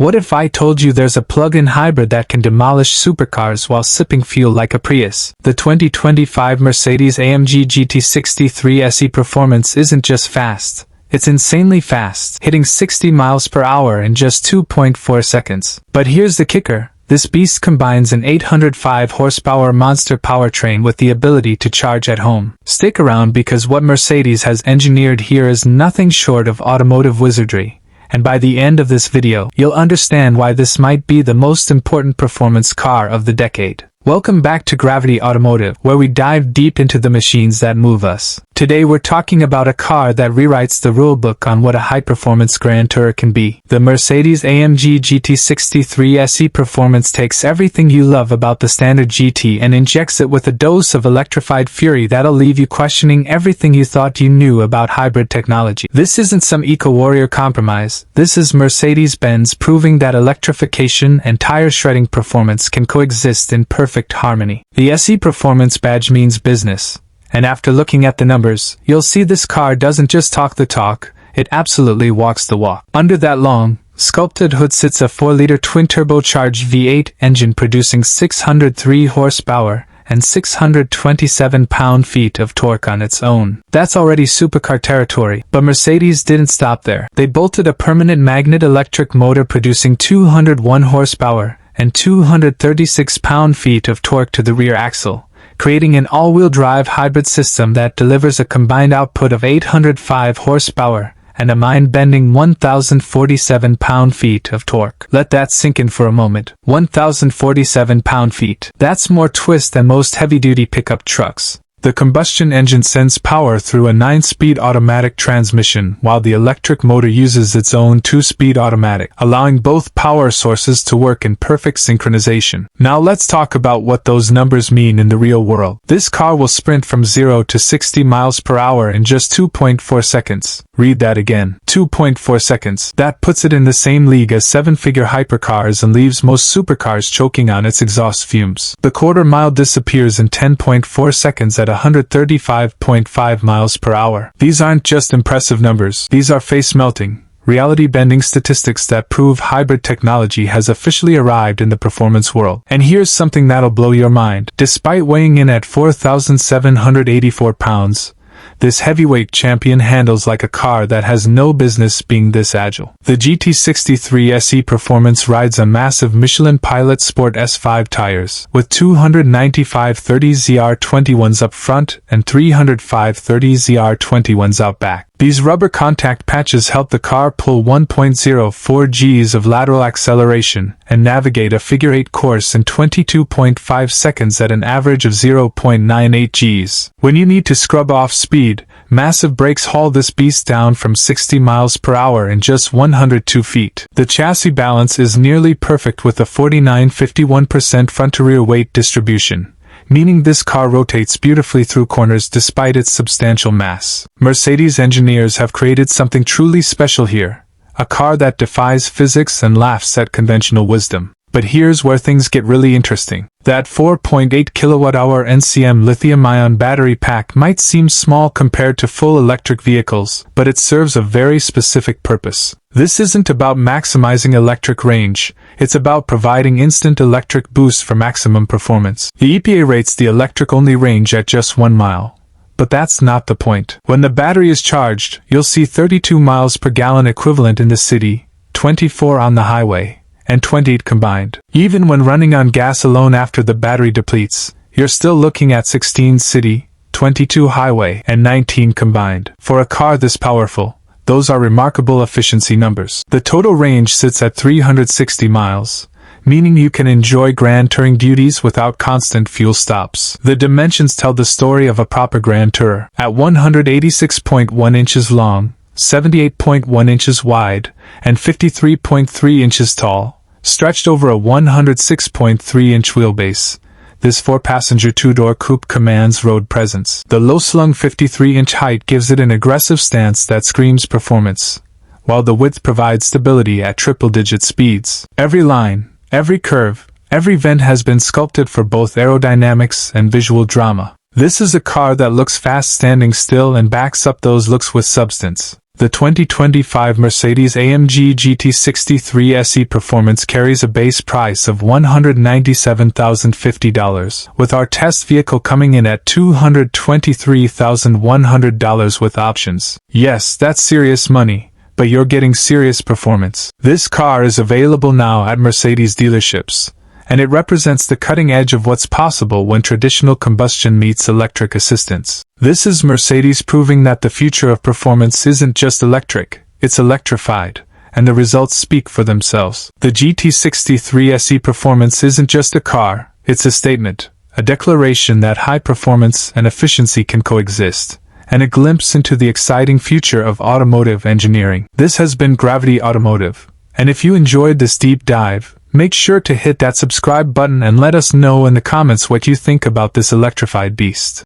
What if I told you there's a plug-in hybrid that can demolish supercars while sipping fuel like a Prius? The 2025 Mercedes AMG GT63 SE Performance isn't just fast. It's insanely fast, hitting 60 miles per hour in just 2.4 seconds. But here's the kicker. This beast combines an 805 horsepower monster powertrain with the ability to charge at home. Stick around because what Mercedes has engineered here is nothing short of automotive wizardry. And by the end of this video, you'll understand why this might be the most important performance car of the decade. Welcome back to Gravity Automotive, where we dive deep into the machines that move us. Today we're talking about a car that rewrites the rulebook on what a high-performance Grand Tourer can be. The Mercedes AMG GT63 SE Performance takes everything you love about the standard GT and injects it with a dose of electrified fury that'll leave you questioning everything you thought you knew about hybrid technology. This isn't some eco-warrior compromise. This is Mercedes-Benz proving that electrification and tire-shredding performance can coexist in perfect harmony. The SE Performance badge means business. And after looking at the numbers, you'll see this car doesn't just talk the talk, it absolutely walks the walk. Under that long, sculpted hood sits a 4-liter twin-turbocharged V8 engine producing 603 horsepower and 627 pound-feet of torque on its own. That's already supercar territory, but Mercedes didn't stop there. They bolted a permanent magnet electric motor producing 201 horsepower and 236 pound-feet of torque to the rear axle, creating an all-wheel drive hybrid system that delivers a combined output of 805 horsepower and a mind-bending 1,047 pound-feet of torque. Let that sink in for a moment. 1,047 pound-feet. That's more twist than most heavy-duty pickup trucks. The combustion engine sends power through a 9-speed automatic transmission, while the electric motor uses its own 2-speed automatic, allowing both power sources to work in perfect synchronization. Now let's talk about what those numbers mean in the real world. This car will sprint from 0 to 60 miles per hour in just 2.4 seconds. Read that again. 2.4 seconds. That puts it in the same league as 7-figure hypercars and leaves most supercars choking on its exhaust fumes. The quarter mile disappears in 10.4 seconds at 135.5 miles per hour. These aren't just impressive numbers. These are face-melting, reality-bending statistics that prove hybrid technology has officially arrived in the performance world. And here's something that'll blow your mind. Despite weighing in at 4,784 pounds, this heavyweight champion handles like a car that has no business being this agile. The GT63 SE Performance rides on massive Michelin Pilot Sport S5 tires, with 295 30ZR21s up front and 305 30ZR21s out back. These rubber contact patches help the car pull 1.04 Gs of lateral acceleration and navigate a figure-8 course in 22.5 seconds at an average of 0.98 Gs. When you need to scrub off speed, massive brakes haul this beast down from 60 miles per hour in just 102 feet. The chassis balance is nearly perfect with a 49-51% front-to-rear weight distribution, meaning this car rotates beautifully through corners despite its substantial mass. Mercedes engineers have created something truly special here, a car that defies physics and laughs at conventional wisdom. But here's where things get really interesting. That 4.8 kWh NCM lithium-ion battery pack might seem small compared to full electric vehicles, but it serves a very specific purpose. This isn't about maximizing electric range, it's about providing instant electric boost for maximum performance. The EPA rates the electric-only range at just 1 mile. But that's not the point. When the battery is charged, you'll see 32 miles per gallon equivalent in the city, 24 on the highway, and 28 combined. Even when running on gas alone after the battery depletes, you're still looking at 16 city, 22 highway, and 19 combined. For a car this powerful, those are remarkable efficiency numbers. The total range sits at 360 miles, meaning you can enjoy grand touring duties without constant fuel stops. The dimensions tell the story of a proper Grand Tourer. At 186.1 inches long, 78.1 inches wide, and 53.3 inches tall, stretched over a 106.3-inch wheelbase, this 4-passenger 2-door coupe commands road presence. The low-slung 53-inch height gives it an aggressive stance that screams performance, while the width provides stability at triple-digit speeds. Every line, every curve, every vent has been sculpted for both aerodynamics and visual drama. This is a car that looks fast standing still and backs up those looks with substance. The 2025 Mercedes AMG GT63 SE Performance carries a base price of $197,050, with our test vehicle coming in at $223,100 with options. Yes, that's serious money, but you're getting serious performance. This car is available now at Mercedes dealerships, and it represents the cutting edge of what's possible when traditional combustion meets electric assistance. This is Mercedes proving that the future of performance isn't just electric, it's electrified, and the results speak for themselves. The GT63 SE Performance isn't just a car, it's a statement, a declaration that high performance and efficiency can coexist, and a glimpse into the exciting future of automotive engineering. This has been Gravity Automotive, and if you enjoyed this deep dive, make sure to hit that subscribe button and let us know in the comments what you think about this electrified beast.